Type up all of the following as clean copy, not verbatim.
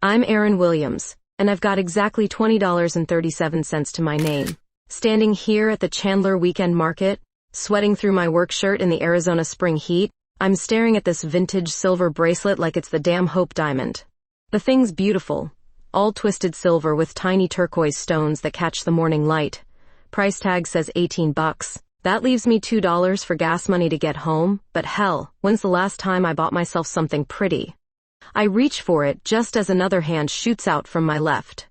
I'm Erin Williams, and I've got exactly $20.37 to my name. Standing here at the Chandler Weekend Market, sweating through my work shirt in the Arizona spring heat, I'm staring at this vintage silver bracelet like it's the damn Hope diamond. The thing's beautiful, all twisted silver with tiny turquoise stones that catch the morning light. Price tag says $18. That leaves me $2 for gas money to get home, but hell, when's the last time I bought myself something pretty? I reach for it just as another hand shoots out from my left.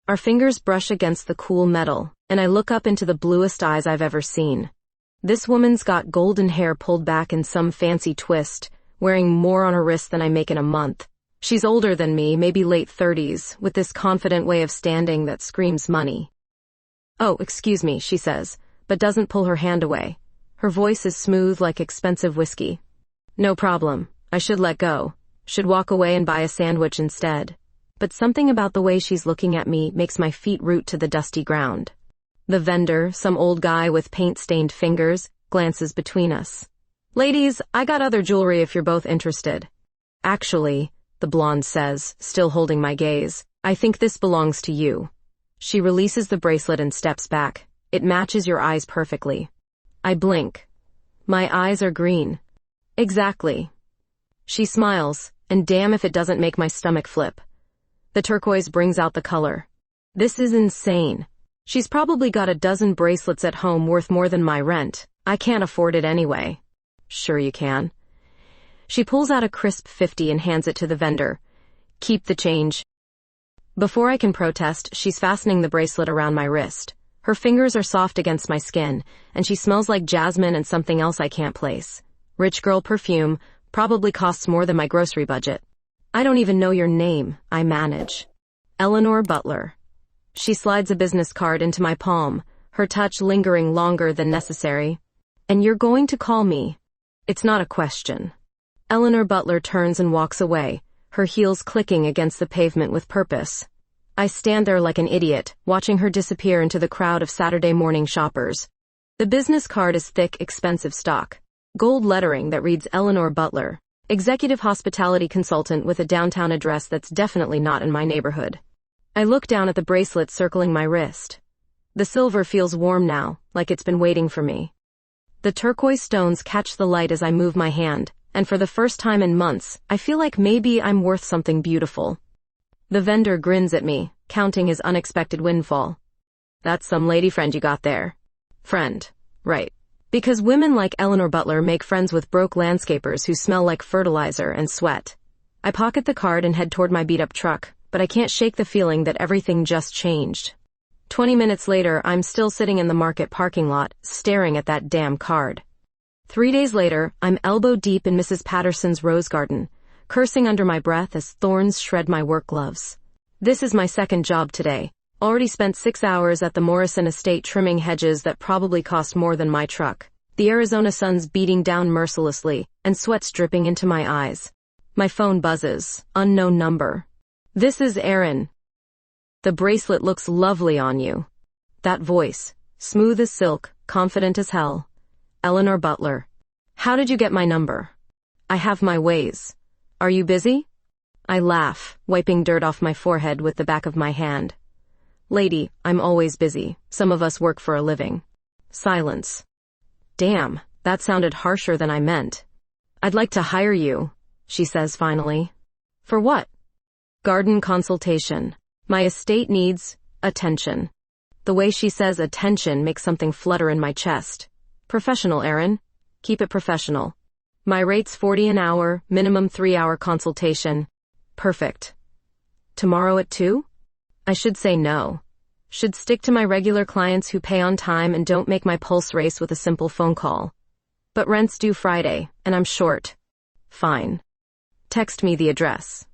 Our fingers brush against the cool metal, and I look up into the bluest eyes I've ever seen. This woman's got golden hair pulled back in some fancy twist, wearing more on her wrist than I make in a month. She's older than me, maybe late 30s, with this confident way of standing that screams money. "Oh, excuse me," she says, but doesn't pull her hand away. Her voice is smooth like expensive whiskey. "No problem. I should let go. Should walk away and buy a sandwich instead." But something about the way she's looking at me makes my feet root to the dusty ground. The vendor, some old guy with paint-stained fingers, glances between us. "Ladies, I got other jewelry if you're both interested." "Actually," the blonde says, still holding my gaze, "I think this belongs to you." She releases the bracelet and steps back. "It matches your eyes perfectly." I blink. My eyes are green. "Exactly." She smiles, and damn if it doesn't make my stomach flip. The turquoise brings out the color. This is insane. She's probably got a dozen bracelets at home worth more than my rent. I can't afford it anyway. "Sure you can." She pulls out a crisp 50 and hands it to the vendor. "Keep the change." Before I can protest, she's fastening the bracelet around my wrist. Her fingers are soft against my skin, and she smells like jasmine and something else I can't place. Rich girl perfume, probably costs more than my grocery budget. "I don't even know your name," I manage. "Eleanor Butler." She slides a business card into my palm, her touch lingering longer than necessary. "And you're going to call me?" It's not a question. Eleanor Butler turns and walks away, her heels clicking against the pavement with purpose. I stand there like an idiot, watching her disappear into the crowd of Saturday morning shoppers. The business card is thick, expensive stock. Gold lettering that reads Eleanor Butler, executive hospitality consultant with a downtown address that's definitely not in my neighborhood. I look down at the bracelet circling my wrist. The silver feels warm now, like it's been waiting for me. The turquoise stones catch the light as I move my hand, and for the first time in months, I feel like maybe I'm worth something beautiful. The vendor grins at me, counting his unexpected windfall. "That's some lady friend you got there." Friend. Right. Because women like Eleanor Butler make friends with broke landscapers who smell like fertilizer and sweat. I pocket the card and head toward my beat-up truck, but I can't shake the feeling that everything just changed. 20 minutes later, I'm still sitting in the market parking lot, staring at that damn card. 3 days later, I'm elbow deep in Mrs. Patterson's rose garden, cursing under my breath as thorns shred my work gloves. This is my second job today. Already spent 6 hours at the Morrison estate trimming hedges that probably cost more than my truck. The Arizona sun's beating down mercilessly, and sweat's dripping into my eyes. My phone buzzes. Unknown number. "This is Erin. The bracelet looks lovely on you." That voice, smooth as silk, confident as hell. "Eleanor Butler. How did you get my number?" "I have my ways. Are you busy?" I laugh, wiping dirt off my forehead with the back of my hand. "Lady, I'm always busy. Some of us work for a living." Silence. Damn, that sounded harsher than I meant. "I'd like to hire you," she says finally. "For what?" "Garden consultation. My estate needs attention." The way she says attention makes something flutter in my chest. "Professional, Erin. Keep it professional. My rate's $40 an hour, minimum 3-hour consultation." Perfect. "Tomorrow at 2? I should say no. Should stick to my regular clients who pay on time and don't make my pulse race with a simple phone call. But rent's due Friday, and I'm short. Fine. Text me the address."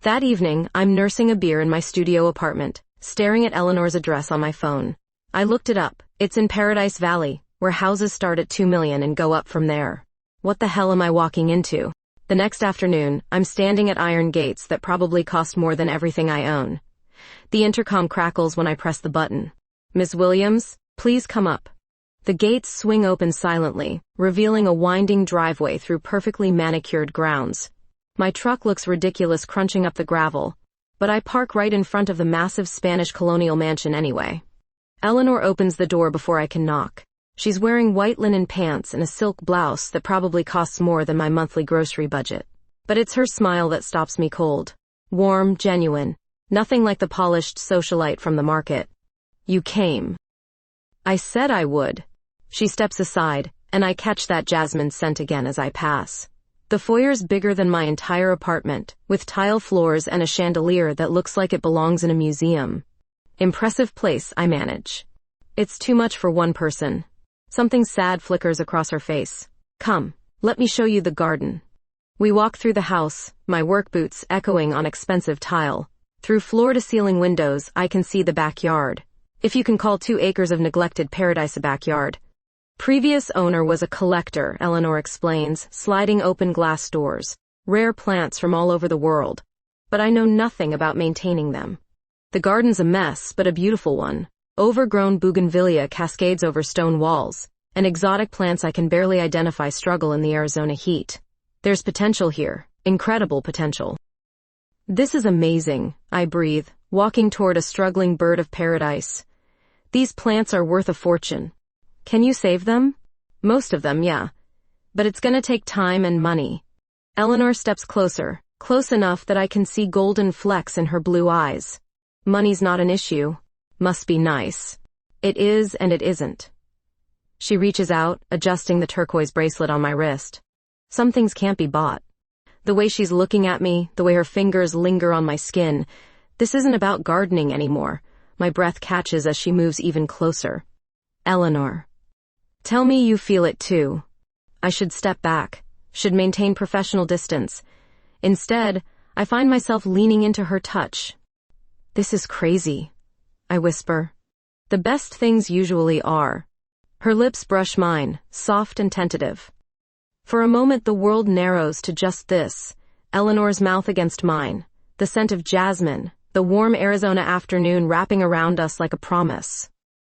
That evening, I'm nursing a beer in my studio apartment, staring at Eleanor's address on my phone. I looked it up. It's in Paradise Valley, where houses start at $2 million and go up from there. What the hell am I walking into? The next afternoon, I'm standing at iron gates that probably cost more than everything I own. The intercom crackles when I press the button. "Miss Williams, please come up." The gates swing open silently, revealing a winding driveway through perfectly manicured grounds. My truck looks ridiculous crunching up the gravel, But I park right in front of the massive Spanish colonial mansion anyway. Eleanor opens the door before I can knock. She's wearing white linen pants and a silk blouse that probably costs more than my monthly grocery budget. But it's her smile that stops me cold. Warm, genuine. Nothing like the polished socialite from the market. You came. I said I would. She steps aside, and I catch that jasmine scent again as I pass. The foyer's bigger than my entire apartment, with tile floors and a chandelier that looks like it belongs in a museum. Impressive place, I manage. It's too much for one person. Something sad flickers across her face. Come, let me show you the garden. We walk through the house, my work boots echoing on expensive tile. Through floor-to-ceiling windows, I can see the backyard. If you can call 2 acres of neglected paradise a backyard. Previous owner was a collector, Eleanor explains, sliding open glass doors. Rare plants from all over the world. But I know nothing about maintaining them. The garden's a mess, but a beautiful one. Overgrown bougainvillea cascades over stone walls, and exotic plants I can barely identify struggle in the Arizona heat. There's potential here, incredible potential. This is amazing, I breathe, walking toward a struggling bird of paradise. These plants are worth a fortune. Can you save them? Most of them, yeah. But it's gonna take time and money. Eleanor steps closer, close enough that I can see golden flecks in her blue eyes. Money's not an issue. Must be nice. It is and it isn't. She reaches out, adjusting the turquoise bracelet on my wrist. Some things can't be bought. The way she's looking at me, the way her fingers linger on my skin. This isn't about gardening anymore. My breath catches as she moves even closer. Eleanor. Tell me you feel it too. I should step back, should maintain professional distance. Instead, I find myself leaning into her touch. This is crazy, I whisper. The best things usually are. Her lips brush mine, soft and tentative. For a moment the world narrows to just this, Eleanor's mouth against mine, the scent of jasmine, the warm Arizona afternoon wrapping around us like a promise.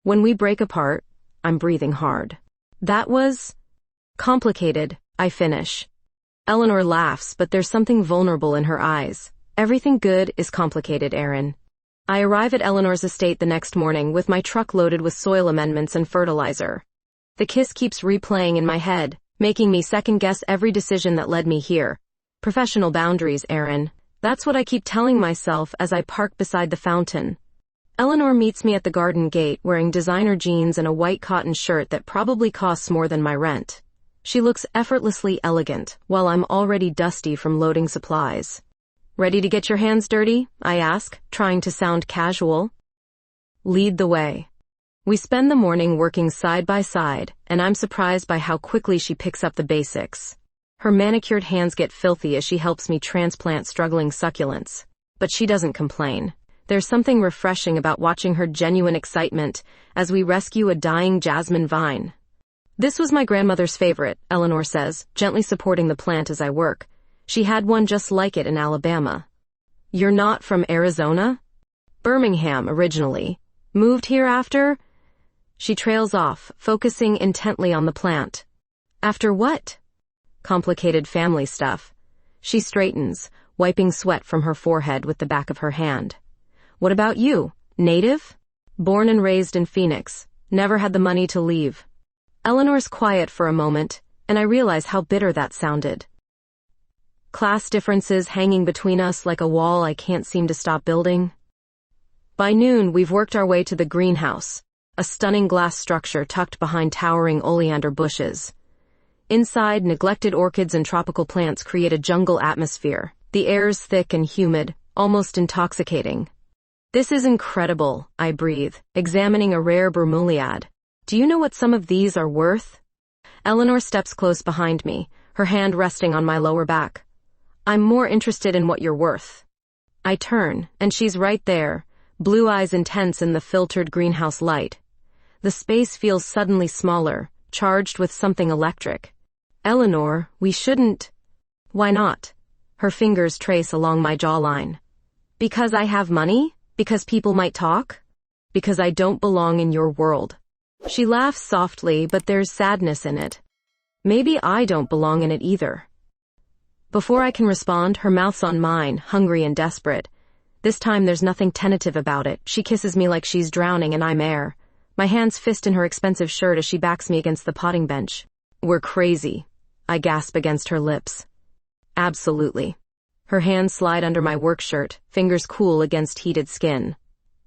When we break apart, I'm breathing hard. That was complicated, I finish. Eleanor laughs, but there's something vulnerable in her eyes. Everything good is complicated, Erin. I arrive at Eleanor's estate the next morning with my truck loaded with soil amendments and fertilizer. The kiss keeps replaying in my head, making me second-guess every decision that led me here. Professional boundaries, Erin. That's what I keep telling myself as I park beside the fountain. Eleanor meets me at the garden gate wearing designer jeans and a white cotton shirt that probably costs more than my rent. She looks effortlessly elegant, while I'm already dusty from loading supplies. Ready to get your hands dirty? I ask, trying to sound casual. Lead the way. We spend the morning working side by side, and I'm surprised by how quickly she picks up the basics. Her manicured hands get filthy as she helps me transplant struggling succulents. But she doesn't complain. There's something refreshing about watching her genuine excitement as we rescue a dying jasmine vine. This was my grandmother's favorite, Eleanor says, gently supporting the plant as I work. She had one just like it in Alabama. You're not from Arizona? Birmingham, originally. Moved here after? She trails off, focusing intently on the plant. After what? Complicated family stuff. She straightens, wiping sweat from her forehead with the back of her hand. What about you? Native? Born and raised in Phoenix. Never had the money to leave. Eleanor's quiet for a moment, and I realize how bitter that sounded. Class differences hanging between us like a wall I can't seem to stop building. By noon, we've worked our way to the greenhouse, a stunning glass structure tucked behind towering oleander bushes. Inside, neglected orchids and tropical plants create a jungle atmosphere. The air's thick and humid, almost intoxicating. This is incredible, I breathe, examining a rare bromeliad. Do you know what some of these are worth? Eleanor steps close behind me, her hand resting on my lower back. I'm more interested in what you're worth. I turn, and she's right there, blue eyes intense in the filtered greenhouse light. The space feels suddenly smaller, charged with something electric. Eleanor, we shouldn't. Why not? Her fingers trace along my jawline. Because I have money? Because people might talk? Because I don't belong in your world. She laughs softly, but there's sadness in it. Maybe I don't belong in it either. Before I can respond, her mouth's on mine, hungry and desperate. This time there's nothing tentative about it. She kisses me like she's drowning and I'm air. My hands fist in her expensive shirt as she backs me against the potting bench. We're crazy, I gasp against her lips. Absolutely. Her hands slide under my work shirt, fingers cool against heated skin.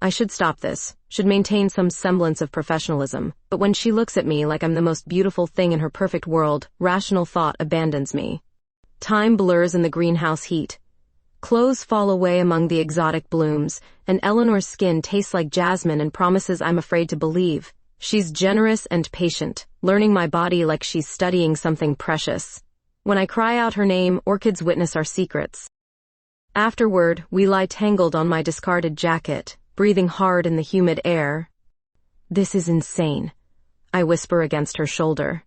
I should stop this, should maintain some semblance of professionalism, but when she looks at me like I'm the most beautiful thing in her perfect world, rational thought abandons me. Time blurs in the greenhouse heat. Clothes fall away among the exotic blooms, and Eleanor's skin tastes like jasmine and promises I'm afraid to believe. She's generous and patient, learning my body like she's studying something precious. When I cry out her name, orchids witness our secrets. Afterward, we lie tangled on my discarded jacket, breathing hard in the humid air. This is insane, I whisper against her shoulder.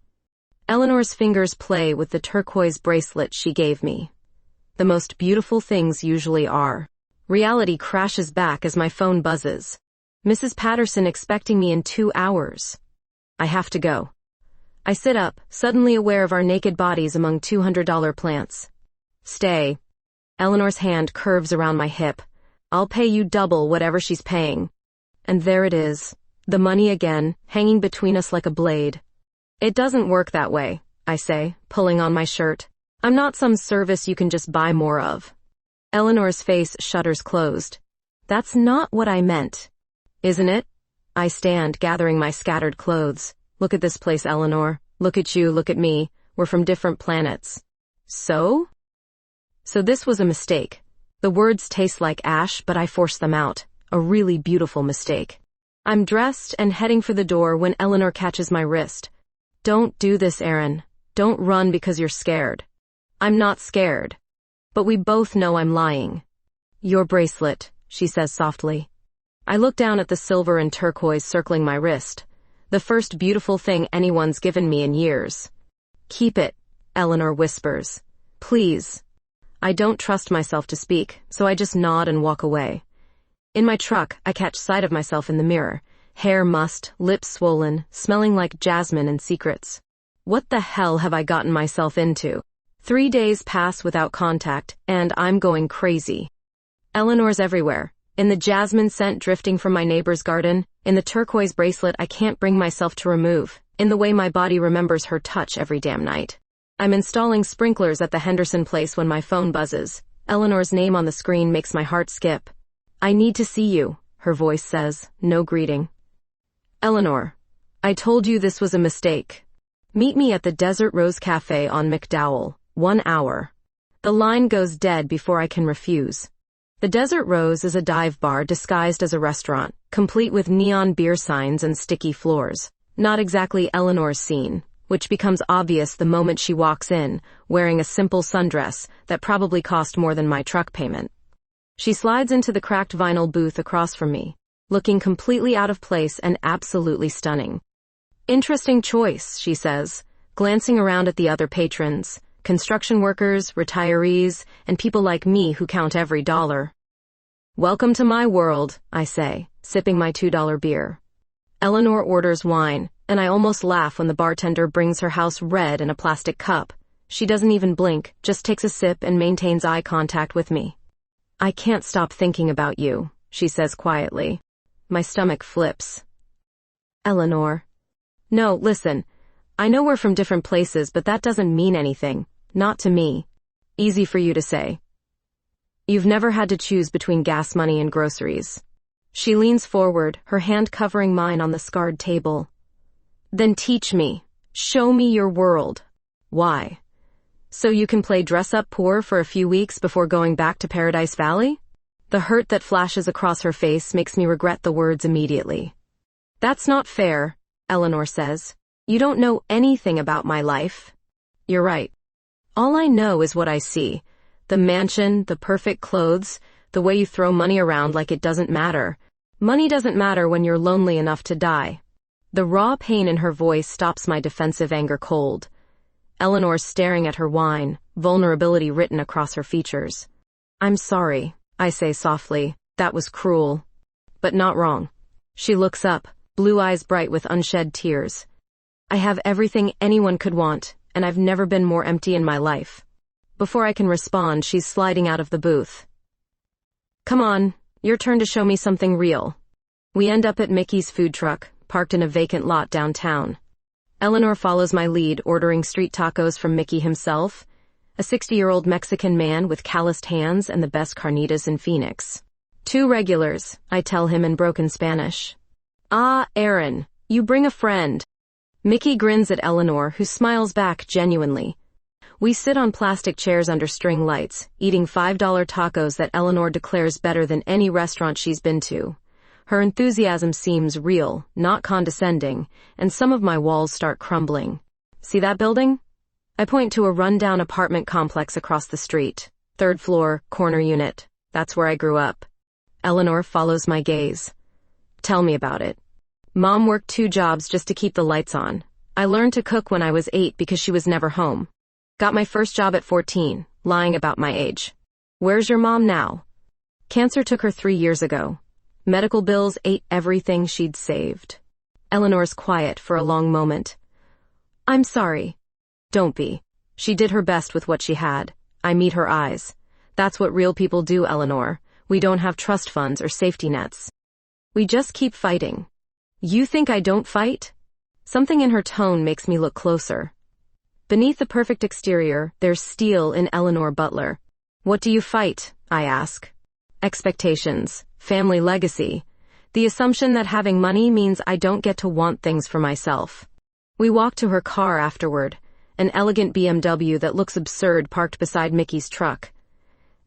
Eleanor's fingers play with the turquoise bracelet she gave me. The most beautiful things usually are. Reality crashes back as my phone buzzes. Mrs. Patterson expecting me in 2 hours. I have to go. I sit up, suddenly aware of our naked bodies among $200 plants. Stay. Eleanor's hand curves around my hip. I'll pay you double whatever she's paying. And there it is. The money again, hanging between us like a blade. It doesn't work that way, I say, pulling on my shirt. I'm not some service you can just buy more of. Eleanor's face shudders closed. That's not what I meant. Isn't it? I stand, gathering my scattered clothes. Look at this place, Eleanor. Look at you, look at me. We're from different planets. So? So this was a mistake. The words taste like ash, but I force them out. A really beautiful mistake. I'm dressed and heading for the door when Eleanor catches my wrist. Don't do this, Erin. Don't run because you're scared. I'm not scared. But we both know I'm lying. Your bracelet, she says softly. I look down at the silver and turquoise circling my wrist. The first beautiful thing anyone's given me in years. Keep it, Eleanor whispers. Please. I don't trust myself to speak, so I just nod and walk away. In my truck, I catch sight of myself in the mirror. Hair mussed, lips swollen, smelling like jasmine and secrets. What the hell have I gotten myself into? 3 days pass without contact, and I'm going crazy. Eleanor's everywhere. In the jasmine scent drifting from my neighbor's garden, in the turquoise bracelet I can't bring myself to remove, in the way my body remembers her touch every damn night. I'm installing sprinklers at the Henderson place when my phone buzzes. Eleanor's name on the screen makes my heart skip. I need to see you, her voice says, no greeting. Eleanor, I told you this was a mistake. Meet me at the Desert Rose Cafe on McDowell. 1 hour. The line goes dead before I can refuse. The Desert Rose is a dive bar disguised as a restaurant, complete with neon beer signs and sticky floors. Not exactly Eleanor's scene, which becomes obvious the moment she walks in, wearing a simple sundress that probably cost more than my truck payment. She slides into the cracked vinyl booth across from me, looking completely out of place and absolutely stunning. Interesting choice, she says, glancing around at the other patrons. Construction workers, retirees, and people like me who count every dollar. Welcome to my world, I say, sipping my $2 beer. Eleanor orders wine, and I almost laugh when the bartender brings her house red in a plastic cup. She doesn't even blink, just takes a sip and maintains eye contact with me. I can't stop thinking about you, she says quietly. My stomach flips. Eleanor. No, listen. I know we're from different places, but that doesn't mean anything. Not to me. Easy for you to say. You've never had to choose between gas money and groceries. She leans forward, her hand covering mine on the scarred table. Then teach me. Show me your world. Why? So you can play dress-up poor for a few weeks before going back to Paradise Valley? The hurt that flashes across her face makes me regret the words immediately. That's not fair, Eleanor says. You don't know anything about my life. You're right. All I know is what I see. The mansion, the perfect clothes, the way you throw money around like it doesn't matter. Money doesn't matter when you're lonely enough to die. The raw pain in her voice stops my defensive anger cold. Eleanor's staring at her wine, vulnerability written across her features. I'm sorry, I say softly. That was cruel. But not wrong. She looks up, blue eyes bright with unshed tears. I have everything anyone could want, and I've never been more empty in my life. Before I can respond, she's sliding out of the booth. Come on, Your turn to show me something real. We end up at Mickey's food truck, parked in a vacant lot downtown. Eleanor follows my lead, ordering street tacos from Mickey himself, a 60-year-old Mexican man with calloused hands and the best carnitas in Phoenix. 2 regulars, I tell him in broken Spanish. Ah, Aaron, you bring a friend. Mickey grins at Eleanor, who smiles back genuinely. We sit on plastic chairs under string lights, eating $5 tacos that Eleanor declares better than any restaurant she's been to. Her enthusiasm seems real, not condescending, and some of my walls start crumbling. See that building? I point to a rundown apartment complex across the street. 3rd floor, corner unit. That's where I grew up. Eleanor follows my gaze. Tell me about it. Mom worked 2 jobs just to keep the lights on. I learned to cook when I was 8 because she was never home. Got my first job at 14, lying about my age. Where's your mom now? Cancer took her 3 years ago. Medical bills ate everything she'd saved. Eleanor's quiet for a long moment. I'm sorry. Don't be. She did her best with what she had. I meet her eyes. That's what real people do, Eleanor. We don't have trust funds or safety nets. We just keep fighting. You think I don't fight? Something in her tone makes me look closer. Beneath the perfect exterior, there's steel in Eleanor Butler. What do you fight? I ask. Expectations, family legacy, the assumption that having money means I don't get to want things for myself. We walk to her car afterward, an elegant BMW that looks absurd parked beside Mickey's truck.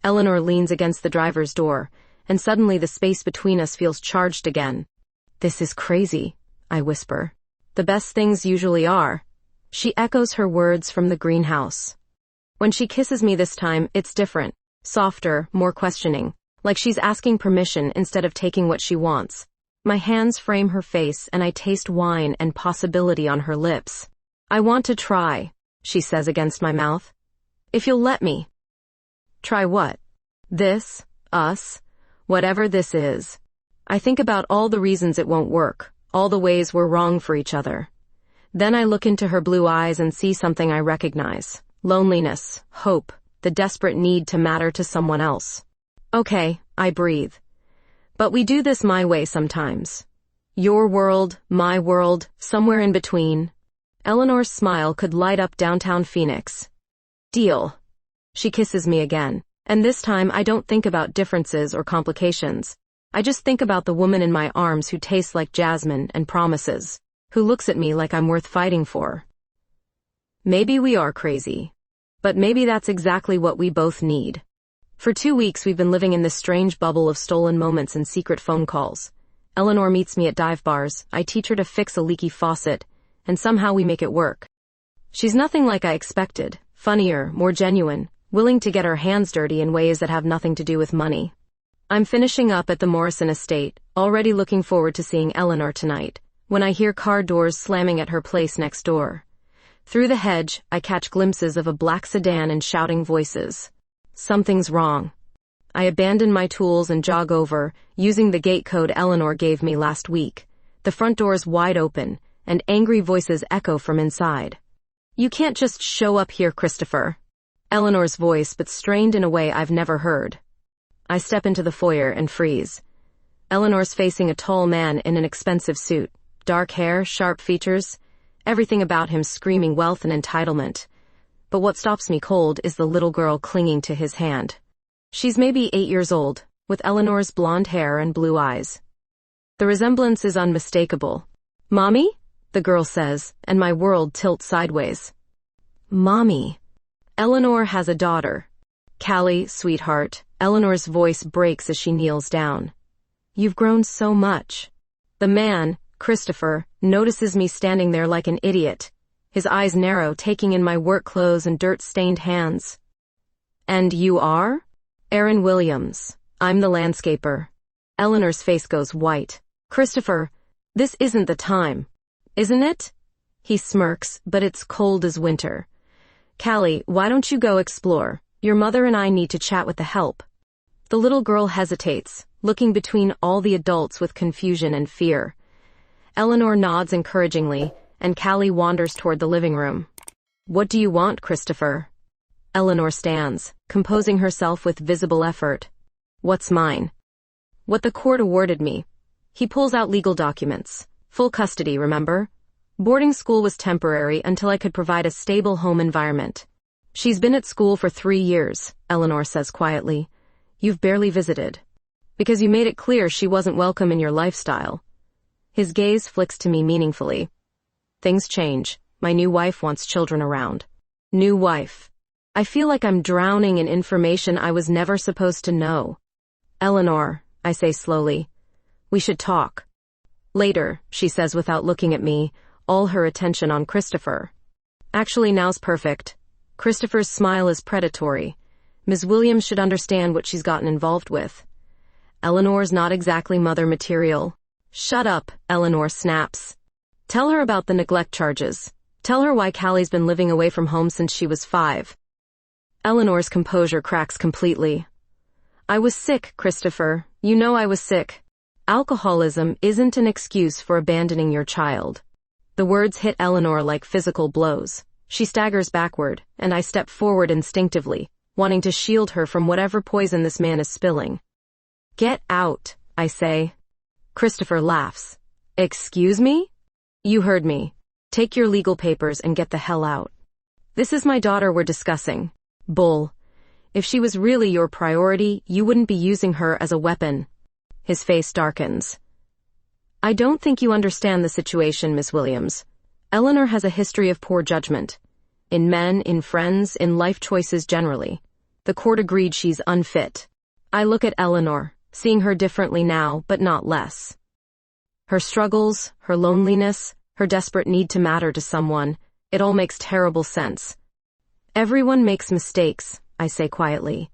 Eleanor leans against the driver's door, and suddenly the space between us feels charged again. This is crazy, I whisper. The best things usually are. She echoes her words from the greenhouse. When she kisses me this time, it's different, softer, more questioning, like she's asking permission instead of taking what she wants. My hands frame her face and I taste wine and possibility on her lips. I want to try, she says against my mouth. If you'll let me. Try what? This, us, whatever this is. I think about all the reasons it won't work, all the ways we're wrong for each other. Then I look into her blue eyes and see something I recognize. Loneliness, hope, the desperate need to matter to someone else. Okay, I breathe. But we do this my way sometimes. Your world, my world, somewhere in between. Eleanor's smile could light up downtown Phoenix. Deal. She kisses me again, and this time I don't think about differences or complications. I just think about the woman in my arms who tastes like jasmine and promises, who looks at me like I'm worth fighting for. Maybe we are crazy, but maybe that's exactly what we both need. For 2 weeks we've been living in this strange bubble of stolen moments and secret phone calls. Eleanor meets me at dive bars, I teach her to fix a leaky faucet, and somehow we make it work. She's nothing like I expected, funnier, more genuine, willing to get her hands dirty in ways that have nothing to do with money. I'm finishing up at the Morrison estate, already looking forward to seeing Eleanor tonight, when I hear car doors slamming at her place next door. Through the hedge, I catch glimpses of a black sedan and shouting voices. Something's wrong. I abandon my tools and jog over, using the gate code Eleanor gave me last week. The front door's wide open, and angry voices echo from inside. You can't just show up here, Christopher. Eleanor's voice, but strained in a way I've never heard. I step into the foyer and freeze. Eleanor's facing a tall man in an expensive suit. Dark hair, sharp features, everything about him screaming wealth and entitlement. But what stops me cold is the little girl clinging to his hand. She's maybe 8 years old, with Eleanor's blonde hair and blue eyes. The resemblance is unmistakable. Mommy? The girl says, and my world tilts sideways. Mommy. Eleanor has a daughter. Callie, sweetheart. Eleanor's voice breaks as she kneels down. You've grown so much. The man, Christopher, notices me standing there like an idiot. His eyes narrow, taking in my work clothes and dirt-stained hands. And you are? Aaron Williams. I'm the landscaper. Eleanor's face goes white. Christopher, this isn't the time. Isn't it? He smirks, but it's cold as winter. Callie, why don't you go explore? Your mother and I need to chat with the help. The little girl hesitates, looking between all the adults with confusion and fear. Eleanor nods encouragingly, and Callie wanders toward the living room. What do you want, Christopher? Eleanor stands, composing herself with visible effort. What's mine? What the court awarded me. He pulls out legal documents. Full custody, remember? Boarding school was temporary until I could provide a stable home environment. She's been at school for 3 years, Eleanor says quietly. You've barely visited. Because you made it clear she wasn't welcome in your lifestyle. His gaze flicks to me meaningfully. Things change. My new wife wants children around. New wife. I feel like I'm drowning in information I was never supposed to know. Eleanor, I say slowly. We should talk. Later, she says without looking at me, all her attention on Christopher. Actually, now's perfect. Christopher's smile is predatory. Ms. Williams should understand what she's gotten involved with. Eleanor's not exactly mother material. Shut up, Eleanor snaps. Tell her about the neglect charges. Tell her why Callie's been living away from home since she was 5. Eleanor's composure cracks completely. I was sick, Christopher. You know I was sick. Alcoholism isn't an excuse for abandoning your child. The words hit Eleanor like physical blows. She staggers backward, and I step forward instinctively, wanting to shield her from whatever poison this man is spilling. Get out, I say. Christopher laughs. Excuse me? You heard me. Take your legal papers and get the hell out. This is my daughter we're discussing. Bull. If she was really your priority, you wouldn't be using her as a weapon. His face darkens. I don't think you understand the situation, Miss Williams. Eleanor has a history of poor judgment. In men, in friends, in life choices generally. The court agreed she's unfit. I look at Eleanor, seeing her differently now, but not less. Her struggles, her loneliness, her desperate need to matter to someone, it all makes terrible sense. Everyone makes mistakes, I say quietly.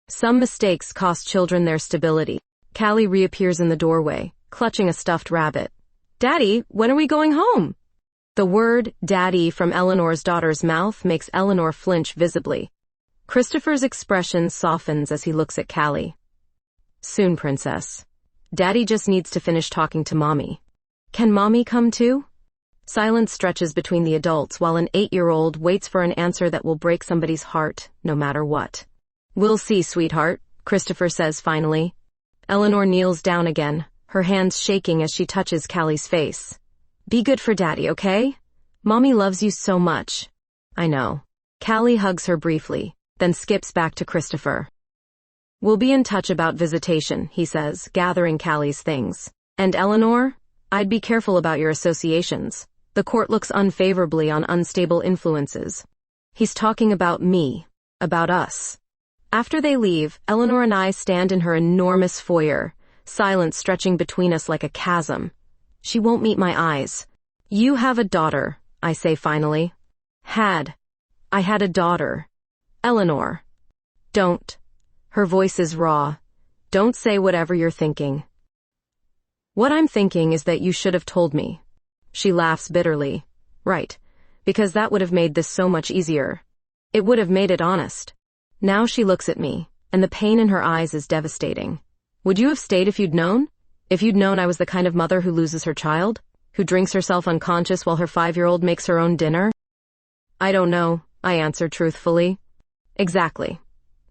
Some mistakes cost children their stability. Callie reappears in the doorway, clutching a stuffed rabbit. Daddy, when are we going home? The word daddy from Eleanor's daughter's mouth makes Eleanor flinch visibly. Christopher's expression softens as he looks at Callie. Soon, princess. Daddy just needs to finish talking to Mommy. Can Mommy come too? Silence stretches between the adults while an 8-year-old waits for an answer that will break somebody's heart, no matter what. We'll see, sweetheart, Christopher says finally. Eleanor kneels down again, her hands shaking as she touches Callie's face. Be good for Daddy, okay? Mommy loves you so much. I know. Callie hugs her briefly, then skips back to Christopher. We'll be in touch about visitation, he says, gathering Callie's things. And Eleanor, I'd be careful about your associations. The court looks unfavorably on unstable influences. He's talking about me, about us. After they leave, Eleanor and I stand in her enormous foyer, silence stretching between us like a chasm. She won't meet my eyes. You have a daughter, I say finally. I had a daughter. Eleanor. Don't. Her voice is raw. Don't say whatever you're thinking. What I'm thinking is that you should have told me. She laughs bitterly. Right. Because that would have made this so much easier. It would have made it honest. Now she looks at me, and the pain in her eyes is devastating. Would you have stayed if you'd known? If you'd known I was the kind of mother who loses her child? Who drinks herself unconscious while her 5-year-old makes her own dinner? I don't know, I answer truthfully. Exactly.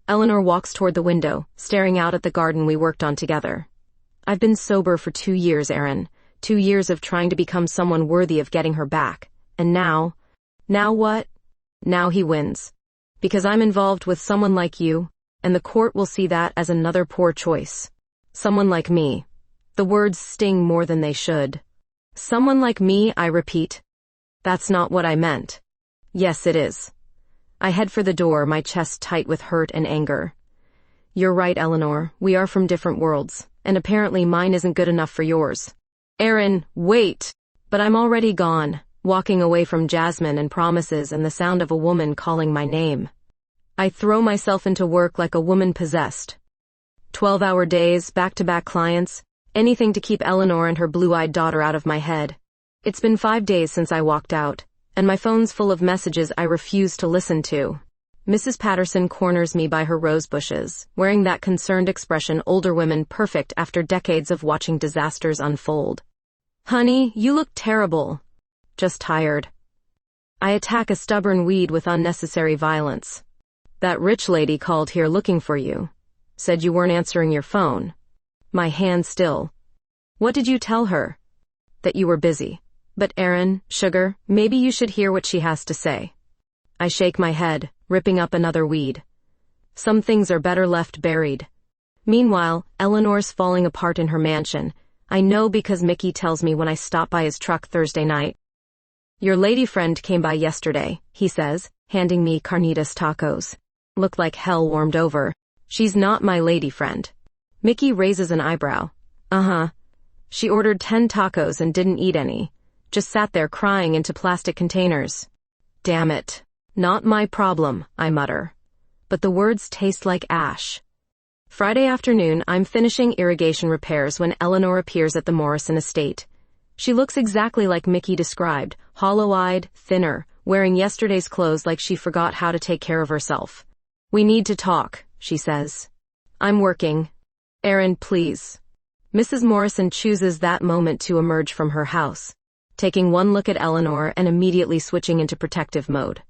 Eleanor walks toward the window, staring out at the garden we worked on together. I've been sober for 2 years, Aaron. 2 years of trying to become someone worthy of getting her back. And now what? Now he wins. Because I'm involved with someone like you, and the court will see that as another poor choice. Someone like me. The words sting more than they should. Someone like me, I repeat. That's not what I meant. Yes, it is. I head for the door, my chest tight with hurt and anger. You're right, Eleanor. We are from different worlds, and apparently mine isn't good enough for yours. Aaron, wait! But I'm already gone, walking away from Jasmine and promises and the sound of a woman calling my name. I throw myself into work like a woman possessed. 12-hour days, back-to-back clients, anything to keep Eleanor and her blue-eyed daughter out of my head. It's been 5 days since I walked out, and my phone's full of messages I refuse to listen to. Mrs. Patterson corners me by her rose bushes, wearing that concerned expression older women perfect after decades of watching disasters unfold. Honey, you look terrible. Just tired. I attack a stubborn weed with unnecessary violence. That rich lady called here looking for you. Said you weren't answering your phone. my hand still. What did you tell her? That you were busy. But Aaron, sugar, maybe you should hear what she has to say. I shake my head, ripping up another weed. Some things are better left buried. Meanwhile, Eleanor's falling apart in her mansion. I know because Mickey tells me when I stop by his truck Thursday night. Your lady friend came by yesterday, he says, handing me carnitas tacos. Look like hell warmed over. She's not my lady friend. Mickey raises an eyebrow. Uh-huh. She ordered 10 tacos and didn't eat any. Just sat there crying into plastic containers. Damn it. Not my problem, I mutter. But the words taste like ash. Friday afternoon, I'm finishing irrigation repairs when Eleanor appears at the Morrison estate. She looks exactly like Mickey described, hollow-eyed, thinner, wearing yesterday's clothes like she forgot how to take care of herself. We need to talk, she says. I'm working. Aaron, please. Mrs. Morrison chooses that moment to emerge from her house, taking one look at Eleanor and immediately switching into protective mode.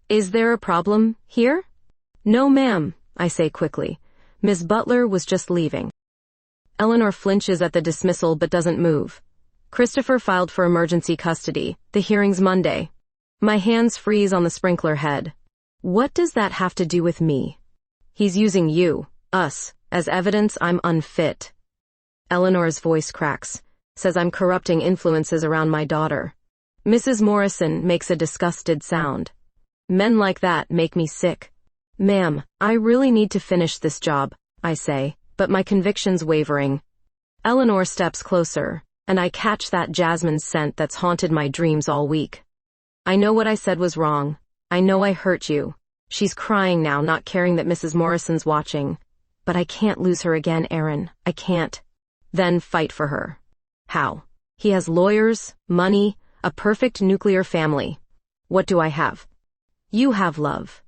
Is there a problem here? No, ma'am, I say quickly. Miss Butler was just leaving. Eleanor flinches at the dismissal but doesn't move. Christopher filed for emergency custody. The hearing's Monday. My hands freeze on the sprinkler head. What does that have to do with me? He's using you, us, as evidence I'm unfit. Eleanor's voice cracks, says I'm corrupting influences around my daughter. Mrs. Morrison makes a disgusted sound. Men like that make me sick. Ma'am, I really need to finish this job, I say, but my conviction's wavering. Eleanor steps closer, and I catch that jasmine scent that's haunted my dreams all week. I know what I said was wrong. I know I hurt you. She's crying now, not caring that Mrs. Morrison's watching. But I can't lose her again, Aaron. I can't. Then fight for her. How? He has lawyers, money, a perfect nuclear family. What do I have? You have love.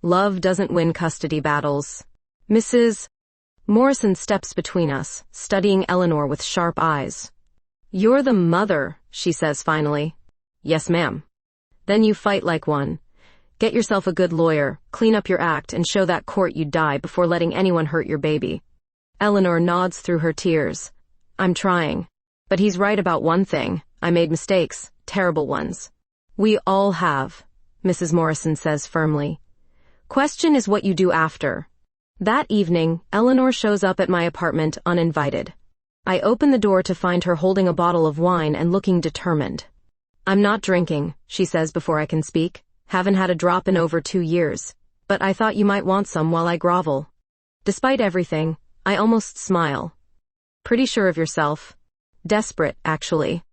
Love doesn't win custody battles. Mrs. Morrison steps between us, studying Eleanor with sharp eyes. You're the mother, she says finally. Yes, ma'am. Then you fight like one. Get yourself a good lawyer, clean up your act, and show that court you'd die before letting anyone hurt your baby. Eleanor nods through her tears. I'm trying. But he's right about one thing. I made mistakes, terrible ones. We all have, Mrs. Morrison says firmly. Question is what you do after. That evening, Eleanor shows up at my apartment uninvited. I open the door to find her holding a bottle of wine and looking determined. I'm not drinking, she says before I can speak. Haven't had a drop in over 2 years. But I thought you might want some while I grovel. Despite everything, I almost smile. Pretty sure of yourself. Desperate, actually.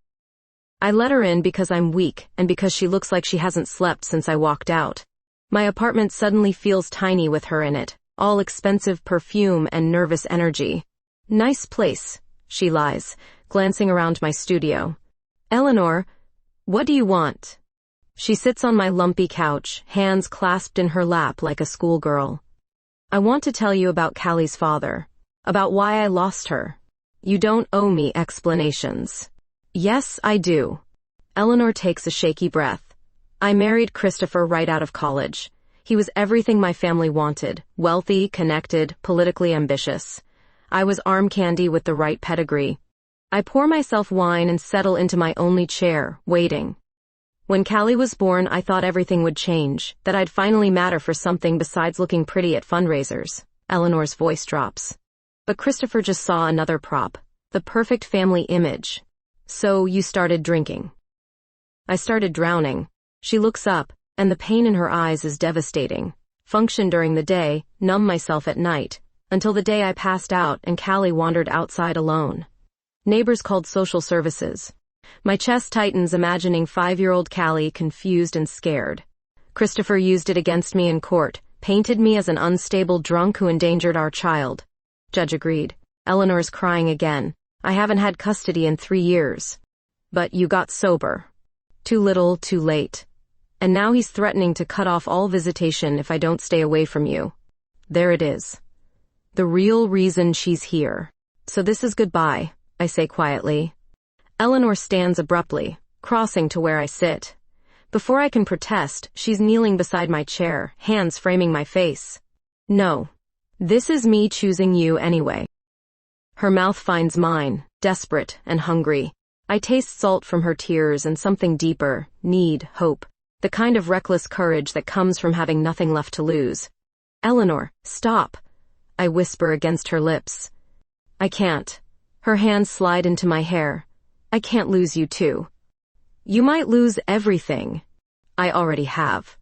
I let her in because I'm weak and because she looks like she hasn't slept since I walked out. My apartment suddenly feels tiny with her in it, all expensive perfume and nervous energy. Nice place, she lies, glancing around my studio. Eleanor, what do you want? She sits on my lumpy couch, hands clasped in her lap like a schoolgirl. I want to tell you about Callie's father, about why I lost her. You don't owe me explanations. Yes, I do. Eleanor takes a shaky breath. I married Christopher right out of college. He was everything my family wanted, wealthy, connected, politically ambitious. I was arm candy with the right pedigree. I pour myself wine and settle into my only chair, waiting. When Callie was born, I thought everything would change, that I'd finally matter for something besides looking pretty at fundraisers. Eleanor's voice drops. But Christopher just saw another prop, the perfect family image. So you started drinking. I started drowning. She looks up, and the pain in her eyes is devastating. Function during the day, numb myself at night, until the day I passed out and Callie wandered outside alone. Neighbors called social services. My chest tightens imagining 5-year-old Callie confused and scared. Christopher used it against me in court, painted me as an unstable drunk who endangered our child. Judge agreed. Eleanor's crying again. I haven't had custody in 3 years. But you got sober. Too little, too late. And now he's threatening to cut off all visitation if I don't stay away from you. There it is. The real reason she's here. So this is goodbye, I say quietly. Eleanor stands abruptly, crossing to where I sit. Before I can protest, she's kneeling beside my chair, hands framing my face. No. This is me choosing you anyway. Her mouth finds mine, desperate and hungry. I taste salt from her tears and something deeper, need, hope. The kind of reckless courage that comes from having nothing left to lose. Eleanor, stop. I whisper against her lips. I can't. Her hands slide into my hair. I can't lose you too. You might lose everything. I already have.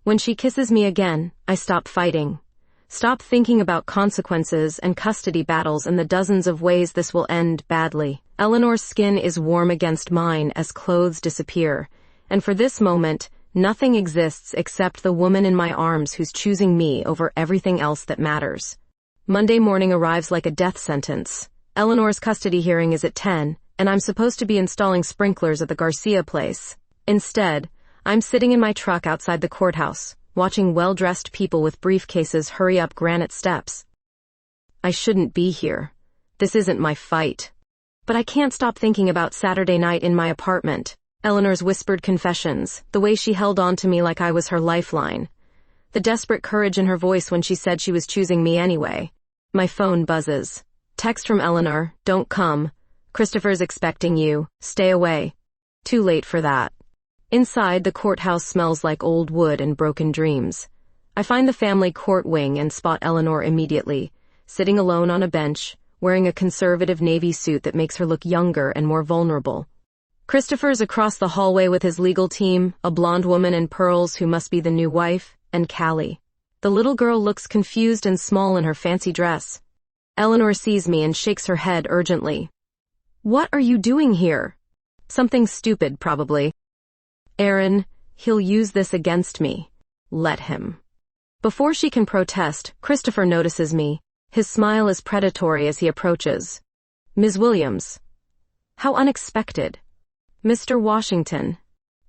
When she kisses me again, I stop fighting. Stop thinking about consequences and custody battles and the dozens of ways this will end badly. Eleanor's skin is warm against mine as clothes disappear, and for this moment, nothing exists except the woman in my arms who's choosing me over everything else that matters. Monday morning arrives like a death sentence. Eleanor's custody hearing is at 10, and I'm supposed to be installing sprinklers at the Garcia place. Instead, I'm sitting in my truck outside the courthouse, watching well-dressed people with briefcases hurry up granite steps. I shouldn't be here. This isn't my fight. But I can't stop thinking about Saturday night in my apartment. Eleanor's whispered confessions, the way she held on to me like I was her lifeline. The desperate courage in her voice when she said she was choosing me anyway. My phone buzzes. Text from Eleanor, don't come. Christopher's expecting you. Stay away. Too late for that. Inside, the courthouse smells like old wood and broken dreams. I find the family court wing and spot Eleanor immediately, sitting alone on a bench, wearing a conservative navy suit that makes her look younger and more vulnerable. Christopher's across the hallway with his legal team, a blonde woman in pearls who must be the new wife, and Callie. The little girl looks confused and small in her fancy dress. Eleanor sees me and shakes her head urgently. What are you doing here? Something stupid, probably. Aaron, he'll use this against me. Let him. Before she can protest, Christopher notices me. His smile is predatory as he approaches. Ms. Williams. How unexpected. Mr. Washington.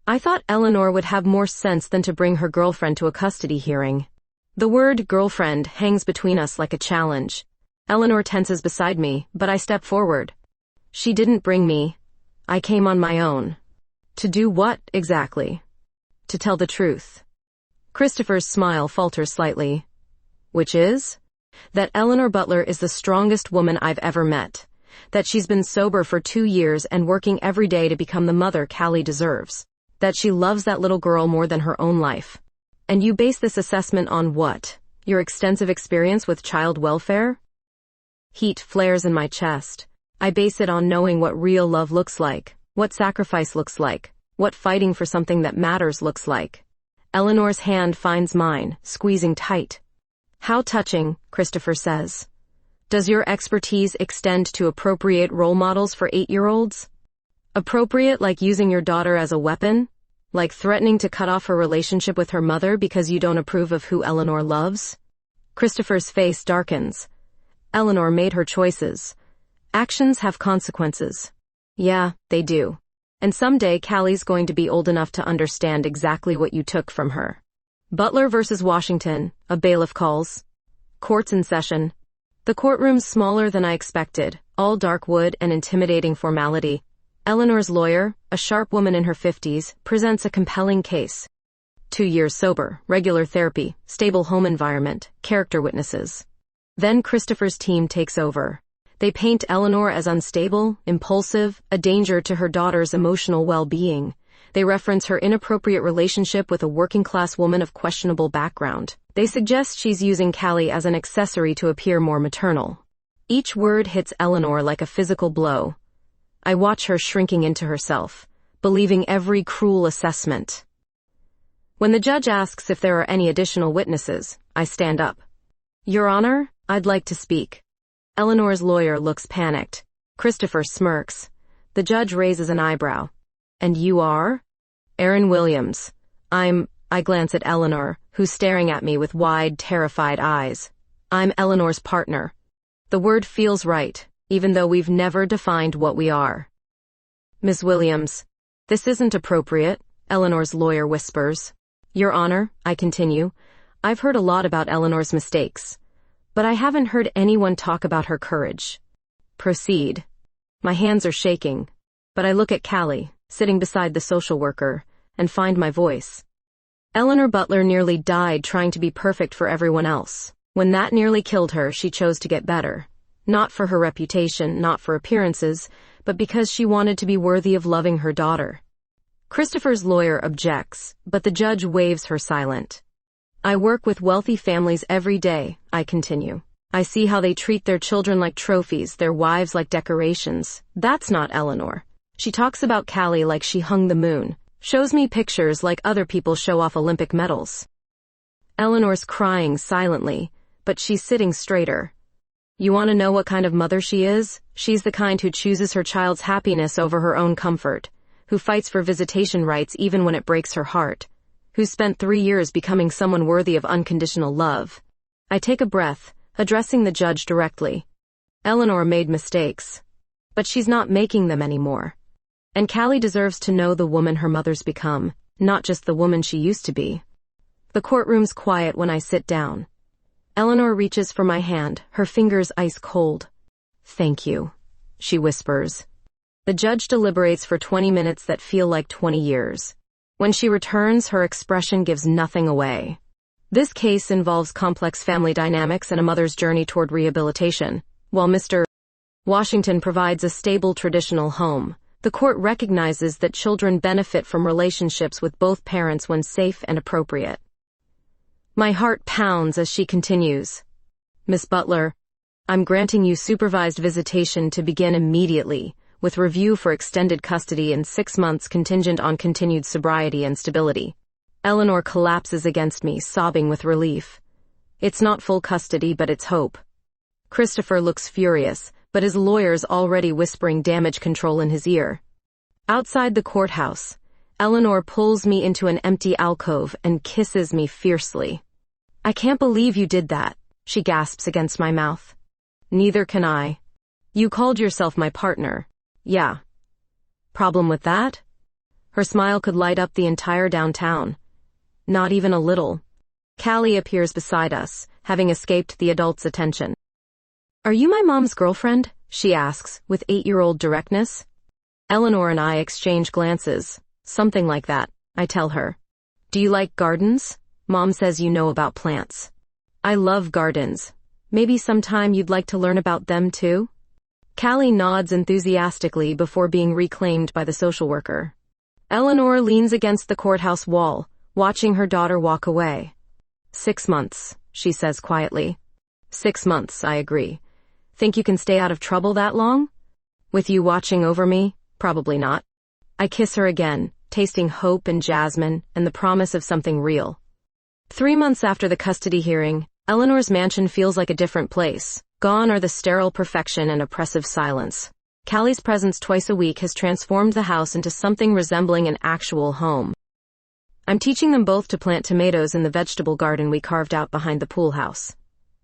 I thought Eleanor would have more sense than to bring her girlfriend to a custody hearing. The word girlfriend hangs between us like a challenge. Eleanor tenses beside me, but I step forward. She didn't bring me. I came on my own. To do what, exactly? To tell the truth. Christopher's smile falters slightly. Which is? That Eleanor Butler is the strongest woman I've ever met. That she's been sober for 2 years and working every day to become the mother Callie deserves. That she loves that little girl more than her own life. And you base this assessment on what? Your extensive experience with child welfare? Heat flares in my chest. I base it on knowing what real love looks like. What sacrifice looks like, what fighting for something that matters looks like. Eleanor's hand finds mine, squeezing tight. How touching, Christopher says. Does your expertise extend to appropriate role models for 8-year-olds? Appropriate like using your daughter as a weapon? Like threatening to cut off her relationship with her mother because you don't approve of who Eleanor loves? Christopher's face darkens. Eleanor made her choices. Actions have consequences. Yeah, they do. And someday Callie's going to be old enough to understand exactly what you took from her. Butler versus Washington, a bailiff calls. Court's in session. The courtroom's smaller than I expected, all dark wood and intimidating formality. Eleanor's lawyer, a sharp woman in her 50s, presents a compelling case. 2 years sober, regular therapy, stable home environment, character witnesses. Then Christopher's team takes over. They paint Eleanor as unstable, impulsive, a danger to her daughter's emotional well-being. They reference her inappropriate relationship with a working-class woman of questionable background. They suggest she's using Callie as an accessory to appear more maternal. Each word hits Eleanor like a physical blow. I watch her shrinking into herself, believing every cruel assessment. When the judge asks if there are any additional witnesses, I stand up. Your Honor, I'd like to speak. Eleanor's lawyer looks panicked. Christopher smirks. The judge raises an eyebrow. And you are? Aaron Williams. I glance at Eleanor, who's staring at me with wide, terrified eyes. I'm Eleanor's partner. The word feels right, even though we've never defined what we are. Ms. Williams. This isn't appropriate, Eleanor's lawyer whispers. Your Honor, I continue, I've heard a lot about Eleanor's mistakes. But I haven't heard anyone talk about her courage. Proceed. My hands are shaking, but I look at Callie, sitting beside the social worker, and find my voice. Eleanor Butler nearly died trying to be perfect for everyone else. When that nearly killed her, she chose to get better. Not for her reputation, not for appearances, but because she wanted to be worthy of loving her daughter. Christopher's lawyer objects, but the judge waves her silent. I work with wealthy families every day, I continue. I see how they treat their children like trophies, their wives like decorations. That's not Eleanor. She talks about Callie like she hung the moon, shows me pictures like other people show off Olympic medals. Eleanor's crying silently, but she's sitting straighter. You want to know what kind of mother she is? She's the kind who chooses her child's happiness over her own comfort, who fights for visitation rights even when it breaks her heart, who spent 3 years becoming someone worthy of unconditional love. I take a breath, addressing the judge directly. Eleanor made mistakes, but she's not making them anymore. And Callie deserves to know the woman her mother's become, not just the woman she used to be. The courtroom's quiet when I sit down. Eleanor reaches for my hand, her fingers ice cold. Thank you, she whispers. The judge deliberates for 20 minutes that feel like 20 years. When she returns, her expression gives nothing away. This case involves complex family dynamics and a mother's journey toward rehabilitation. While Mr. Washington provides a stable traditional home, the court recognizes that children benefit from relationships with both parents when safe and appropriate. My heart pounds as she continues. Miss Butler, I'm granting you supervised visitation to begin immediately, with review for extended custody in 6 months contingent on continued sobriety and stability. Eleanor collapses against me, sobbing with relief. It's not full custody, but it's hope. Christopher looks furious, but his lawyer's already whispering damage control in his ear. Outside the courthouse, Eleanor pulls me into an empty alcove and kisses me fiercely. I can't believe you did that, she gasps against my mouth. Neither can I. You called yourself my partner. Yeah. Problem with that? Her smile could light up the entire downtown. Not even a little. Callie appears beside us, having escaped the adult's attention. Are you my mom's girlfriend? She asks, with 8-year-old directness. Eleanor and I exchange glances. Something like that, I tell her. Do you like gardens? Mom says you know about plants. I love gardens. Maybe sometime you'd like to learn about them too? Callie nods enthusiastically before being reclaimed by the social worker. Eleanor leans against the courthouse wall, watching her daughter walk away. 6 months, she says quietly. 6 months, I agree. Think you can stay out of trouble that long? With you watching over me? Probably not. I kiss her again, tasting hope and jasmine and the promise of something real. 3 months after the custody hearing, Eleanor's mansion feels like a different place. Gone are the sterile perfection and oppressive silence. Callie's presence twice a week has transformed the house into something resembling an actual home. I'm teaching them both to plant tomatoes in the vegetable garden we carved out behind the pool house.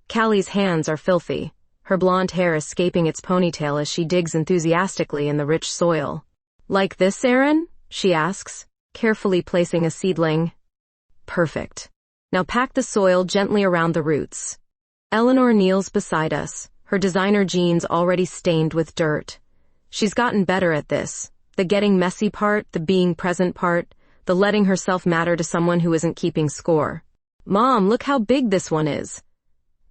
Callie's hands are filthy, her blonde hair escaping its ponytail as she digs enthusiastically in the rich soil. Like this, Aaron? She asks, carefully placing a seedling. Perfect. Now pack the soil gently around the roots. Eleanor kneels beside us, her designer jeans already stained with dirt. She's gotten better at this. The getting messy part, the being present part, the letting herself matter to someone who isn't keeping score. Mom, look how big this one is.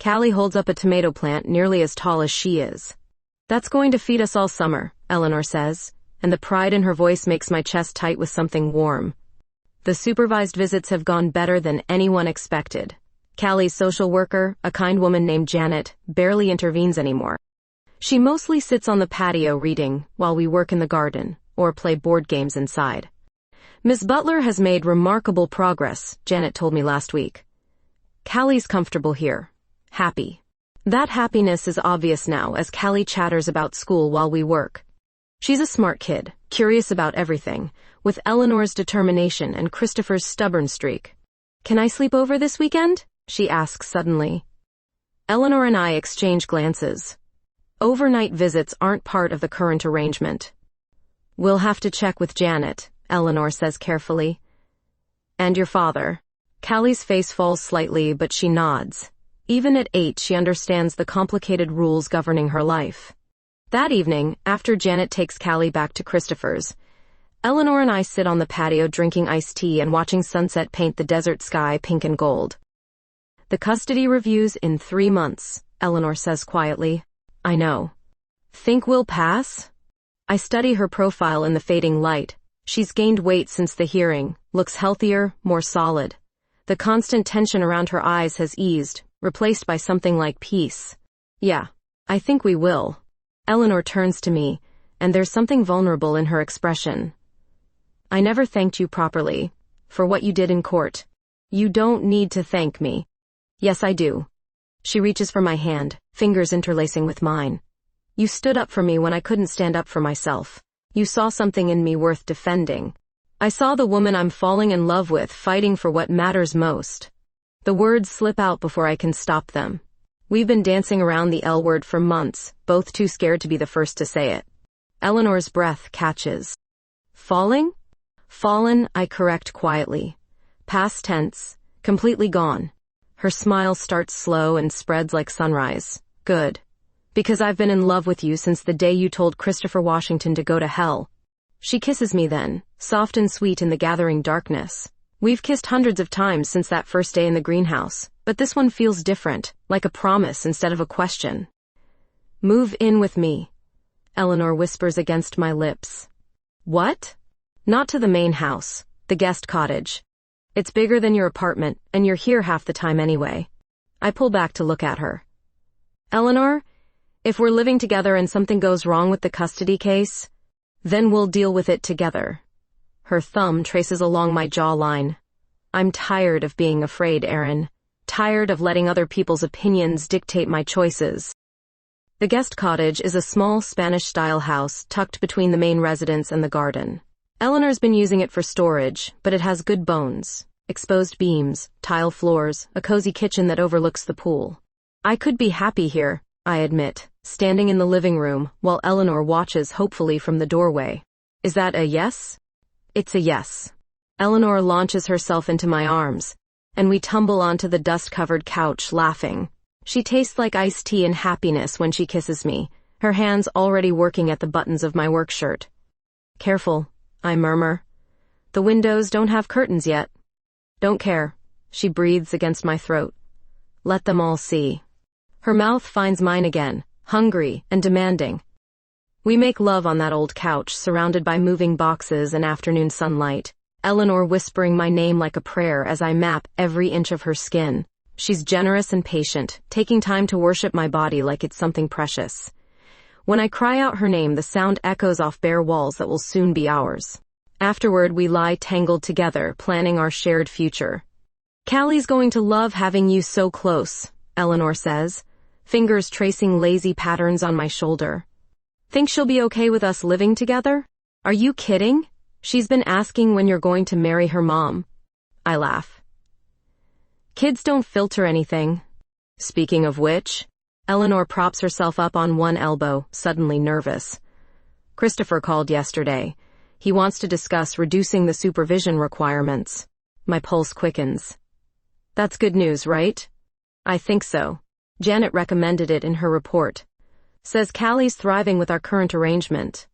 Callie holds up a tomato plant nearly as tall as she is. That's going to feed us all summer, Eleanor says, and the pride in her voice makes my chest tight with something warm. The supervised visits have gone better than anyone expected. Callie's social worker, a kind woman named Janet, barely intervenes anymore. She mostly sits on the patio reading while we work in the garden or play board games inside. Miss Butler has made remarkable progress, Janet told me last week. Callie's comfortable here. Happy. That happiness is obvious now as Callie chatters about school while we work. She's a smart kid, curious about everything, with Eleanor's determination and Christopher's stubborn streak. Can I sleep over this weekend? She asks suddenly. Eleanor and I exchange glances. Overnight visits aren't part of the current arrangement. We'll have to check with Janet, Eleanor says carefully. And your father. Callie's face falls slightly, but she nods. Even at 8, she understands the complicated rules governing her life. That evening, after Janet takes Callie back to Christopher's, Eleanor and I sit on the patio drinking iced tea and watching sunset paint the desert sky pink and gold. The custody review's in 3 months, Eleanor says quietly. I know. Think we'll pass? I study her profile in the fading light. She's gained weight since the hearing, looks healthier, more solid. The constant tension around her eyes has eased, replaced by something like peace. Yeah, I think we will. Eleanor turns to me, and there's something vulnerable in her expression. I never thanked you properly for what you did in court. You don't need to thank me. Yes, I do. She reaches for my hand, fingers interlacing with mine. You stood up for me when I couldn't stand up for myself. You saw something in me worth defending. I saw the woman I'm falling in love with fighting for what matters most. The words slip out before I can stop them. We've been dancing around the L word for months, both too scared to be the first to say it. Eleanor's breath catches. Falling? Fallen, I correct quietly. Past tense, completely gone. Her smile starts slow and spreads like sunrise. Good. Because I've been in love with you since the day you told Christopher Washington to go to hell. She kisses me then, soft and sweet in the gathering darkness. We've kissed hundreds of times since that first day in the greenhouse, but this one feels different, like a promise instead of a question. Move in with me, Eleanor whispers against my lips. What? Not to the main house, the guest cottage. It's bigger than your apartment, and you're here half the time anyway. I pull back to look at her. Eleanor, if we're living together and something goes wrong with the custody case, then we'll deal with it together. Her thumb traces along my jawline. I'm tired of being afraid, Erin. Tired of letting other people's opinions dictate my choices. The guest cottage is a small Spanish-style house tucked between the main residence and the garden. Eleanor's been using it for storage, but it has good bones. Exposed beams, tile floors, a cozy kitchen that overlooks the pool. I could be happy here, I admit, standing in the living room while Eleanor watches hopefully from the doorway. Is that a yes? It's a yes. Eleanor launches herself into my arms, and we tumble onto the dust-covered couch laughing. She tastes like iced tea and happiness when she kisses me, her hands already working at the buttons of my work shirt. Careful, I murmur. The windows don't have curtains yet. Don't care, she breathes against my throat. Let them all see. Her mouth finds mine again, hungry and demanding. We make love on that old couch, surrounded by moving boxes and afternoon sunlight, Eleanor whispering my name like a prayer as I map every inch of her skin. She's generous and patient, taking time to worship my body like it's something precious. When I cry out her name, the sound echoes off bare walls that will soon be ours. Afterward, we lie tangled together, planning our shared future. Callie's going to love having you so close, Eleanor says, fingers tracing lazy patterns on my shoulder. Think she'll be okay with us living together? Are you kidding? She's been asking when you're going to marry her mom. I laugh. Kids don't filter anything. Speaking of which, Eleanor props herself up on one elbow, suddenly nervous. Christopher called yesterday. He wants to discuss reducing the supervision requirements. My pulse quickens. That's good news, right? I think so. Janet recommended it in her report. Says Callie's thriving with our current arrangement.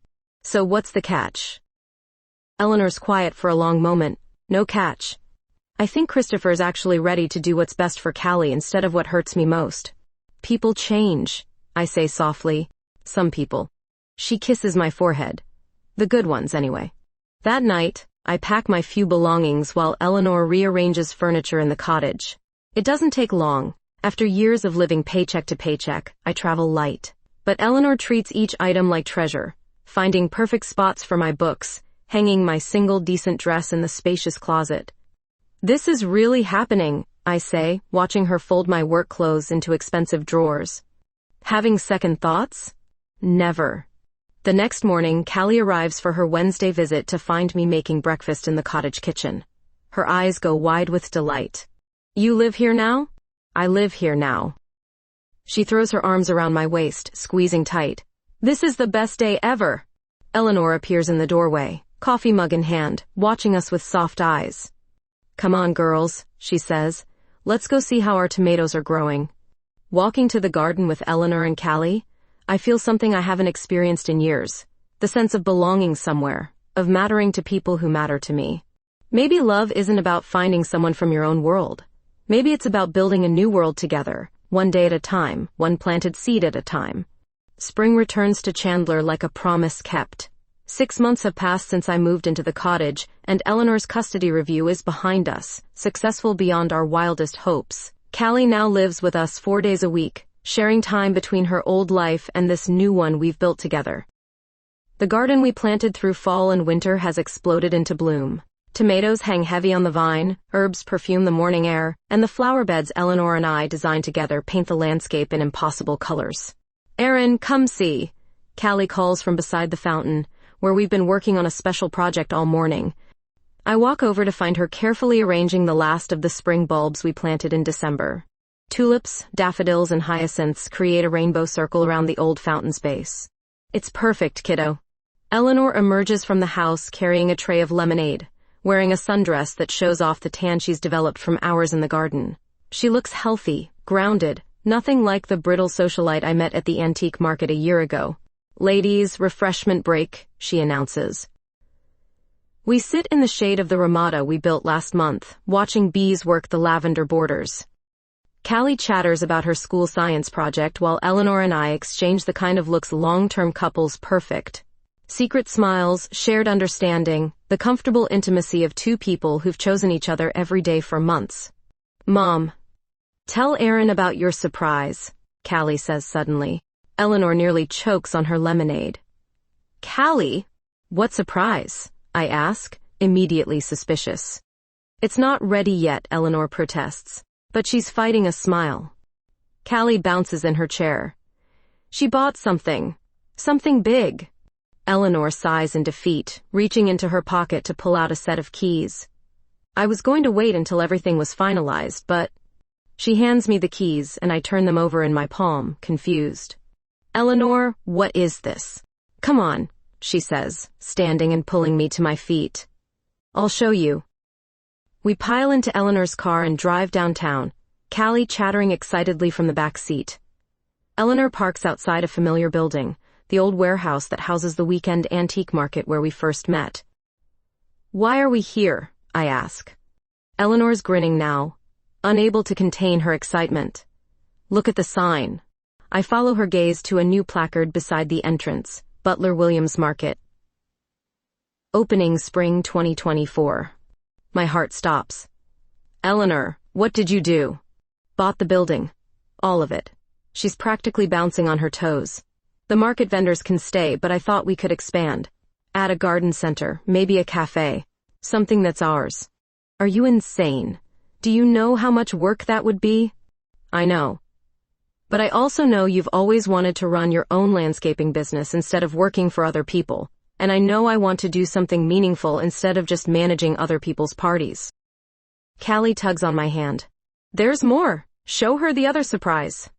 So what's the catch? Eleanor's quiet for a long moment. No catch. I think Christopher's actually ready to do what's best for Callie instead of what hurts me most. People change, I say softly. Some people. She kisses my forehead. The good ones, anyway. That night, I pack my few belongings while Eleanor rearranges furniture in the cottage. It doesn't take long. After years of living paycheck to paycheck, I travel light. But Eleanor treats each item like treasure, finding perfect spots for my books, hanging my single decent dress in the spacious closet. This is really happening, I say, watching her fold my work clothes into expensive drawers. Having second thoughts? Never. The next morning, Callie arrives for her Wednesday visit to find me making breakfast in the cottage kitchen. Her eyes go wide with delight. You live here now? I live here now. She throws her arms around my waist, squeezing tight. This is the best day ever. Eleanor appears in the doorway, coffee mug in hand, watching us with soft eyes. Come on, girls, she says. Let's go see how our tomatoes are growing. Walking to the garden with Eleanor and Callie, I feel something I haven't experienced in years. The sense of belonging somewhere, of mattering to people who matter to me. Maybe love isn't about finding someone from your own world. Maybe it's about building a new world together, one day at a time, one planted seed at a time. Spring returns to Chandler like a promise kept. 6 months have passed since I moved into the cottage, and Eleanor's custody review is behind us, successful beyond our wildest hopes. Callie now lives with us 4 days a week, sharing time between her old life and this new one we've built together. The garden we planted through fall and winter has exploded into bloom. Tomatoes hang heavy on the vine, herbs perfume the morning air, and the flower beds Eleanor and I designed together paint the landscape in impossible colors. "Erin, come see," Callie calls from beside the fountain, where we've been working on a special project all morning. I walk over to find her carefully arranging the last of the spring bulbs we planted in December. Tulips, daffodils, and hyacinths create a rainbow circle around the old fountain's base. "It's perfect, kiddo." Eleanor emerges from the house carrying a tray of lemonade, wearing a sundress that shows off the tan she's developed from hours in the garden. She looks healthy, grounded, nothing like the brittle socialite I met at the antique market a year ago. "Ladies, refreshment break," she announces. We sit in the shade of the ramada we built last month, watching bees work the lavender borders. Callie chatters about her school science project while Eleanor and I exchange the kind of looks long-term couples perfect. Secret smiles, shared understanding, the comfortable intimacy of two people who've chosen each other every day for months. "Mom, tell Erin about your surprise," Callie says suddenly. Eleanor nearly chokes on her lemonade. "Callie, what surprise?" I ask, immediately suspicious. "It's not ready yet," Eleanor protests, but she's fighting a smile. Callie bounces in her chair. "She bought something big." Eleanor sighs in defeat, reaching into her pocket to pull out a set of keys. "I was going to wait until everything was finalized, but..." She hands me the keys and I turn them over in my palm, confused. "Eleanor, what is this?" "Come on," she says, standing and pulling me to my feet. "I'll show you." We pile into Eleanor's car and drive downtown, Callie chattering excitedly from the back seat. Eleanor parks outside a familiar building, the old warehouse that houses the weekend antique market where we first met. "Why are we here?" I ask. Eleanor's grinning now, unable to contain her excitement. "Look at the sign." I follow her gaze to a new placard beside the entrance, Butler Williams Market. Opening Spring 2024. My heart stops. "Eleanor, what did you do?" "Bought the building. All of it." She's practically bouncing on her toes. "The market vendors can stay, but I thought we could expand. Add a garden center, maybe a cafe. Something that's ours." "Are you insane? Do you know how much work that would be?" "I know. But I also know you've always wanted to run your own landscaping business instead of working for other people, and I know I want to do something meaningful instead of just managing other people's parties." Callie tugs on my hand. "There's more. Show her the other surprise."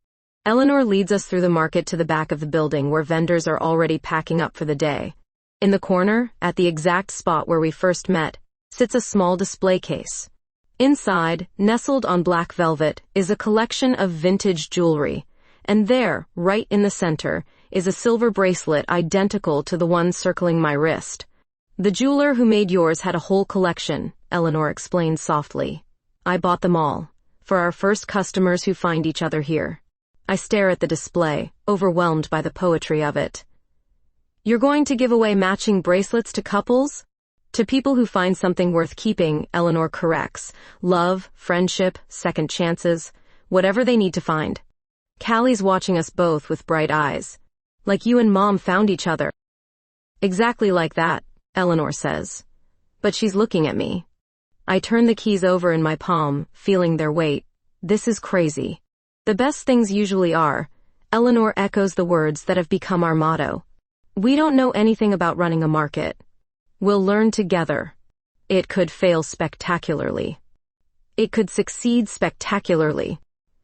Eleanor leads us through the market to the back of the building where vendors are already packing up for the day. In the corner, at the exact spot where we first met, sits a small display case. Inside, nestled on black velvet, is a collection of vintage jewelry, and there, right in the center, is a silver bracelet identical to the one circling my wrist. "The jeweler who made yours had a whole collection," Eleanor explains softly. "I bought them all, for our first customers who find each other here." I stare at the display, overwhelmed by the poetry of it. "You're going to give away matching bracelets to couples?" "To people who find something worth keeping," Eleanor corrects. "Love, friendship, second chances, whatever they need to find." Callie's watching us both with bright eyes. "Like you and Mom found each other." "Exactly like that," Eleanor says. But she's looking at me. I turn the keys over in my palm, feeling their weight. This is crazy. "The best things usually are." Eleanor echoes the words that have become our motto. "We don't know anything about running a market. We'll learn together. It could fail spectacularly. It could succeed spectacularly."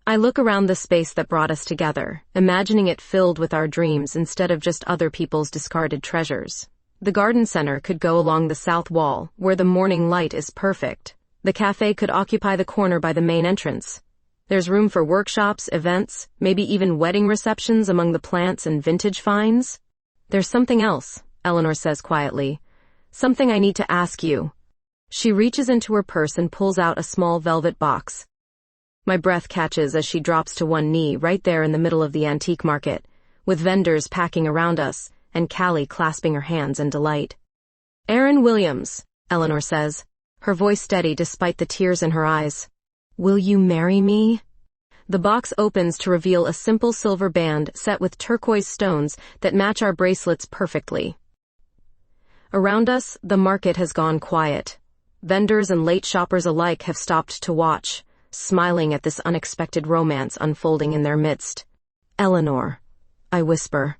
I look around the space that brought us together, imagining it filled with our dreams instead of just other people's discarded treasures. The garden center could go along the south wall, where the morning light is perfect. The cafe could occupy the corner by the main entrance. There's room for workshops, events, maybe even wedding receptions among the plants and vintage finds. "There's something else," Eleanor says quietly. "Something I need to ask you." She reaches into her purse and pulls out a small velvet box. My breath catches as she drops to one knee right there in the middle of the antique market, with vendors packing around us, and Callie clasping her hands in delight. "Aaron Williams," Eleanor says, her voice steady despite the tears in her eyes. "Will you marry me?" The box opens to reveal a simple silver band set with turquoise stones that match our bracelets perfectly. Around us, the market has gone quiet. Vendors and late shoppers alike have stopped to watch, smiling at this unexpected romance unfolding in their midst. "Eleanor," I whisper.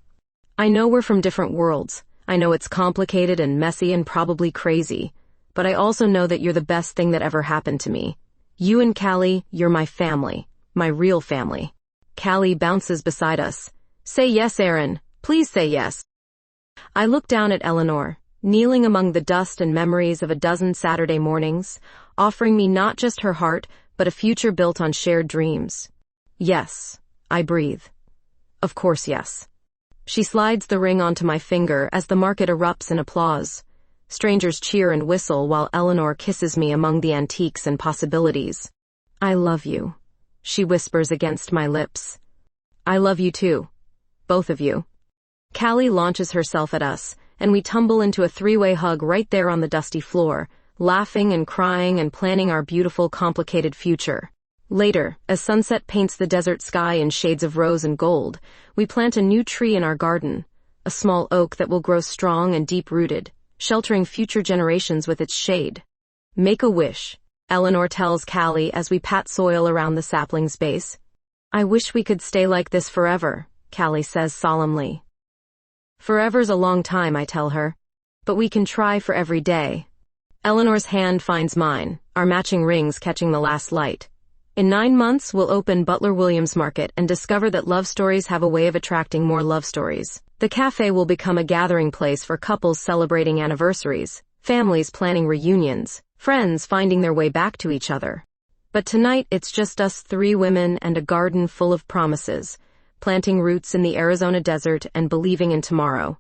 "I know we're from different worlds. I know it's complicated and messy and probably crazy. But I also know that you're the best thing that ever happened to me. You and Callie, you're my family. My real family." Callie bounces beside us. "Say yes, Aaron. Please say yes." I look down at Eleanor, kneeling among the dust and memories of a dozen Saturday mornings, offering me not just her heart, but a future built on shared dreams. "Yes," I breathe. "Of course, yes." She slides the ring onto my finger as the market erupts in applause. Strangers cheer and whistle while Eleanor kisses me among the antiques and possibilities. "I love you," she whispers against my lips. "I love you too. Both of you." Callie launches herself at us, and we tumble into a three-way hug right there on the dusty floor, laughing and crying and planning our beautiful, complicated future. Later, as sunset paints the desert sky in shades of rose and gold, we plant a new tree in our garden, a small oak that will grow strong and deep-rooted, sheltering future generations with its shade. "Make a wish," Eleanor tells Callie as we pat soil around the sapling's base. "I wish we could stay like this forever," Callie says solemnly. "Forever's a long time," I tell her, "but we can try for every day." Eleanor's hand finds mine, our matching rings catching the last light. In 9 months, we'll open Butler Williams Market and discover that love stories have a way of attracting more love stories. The cafe will become a gathering place for couples celebrating anniversaries, families planning reunions, friends finding their way back to each other. But tonight, it's just us 3 women and a garden full of promises, planting roots in the Arizona desert and believing in tomorrow.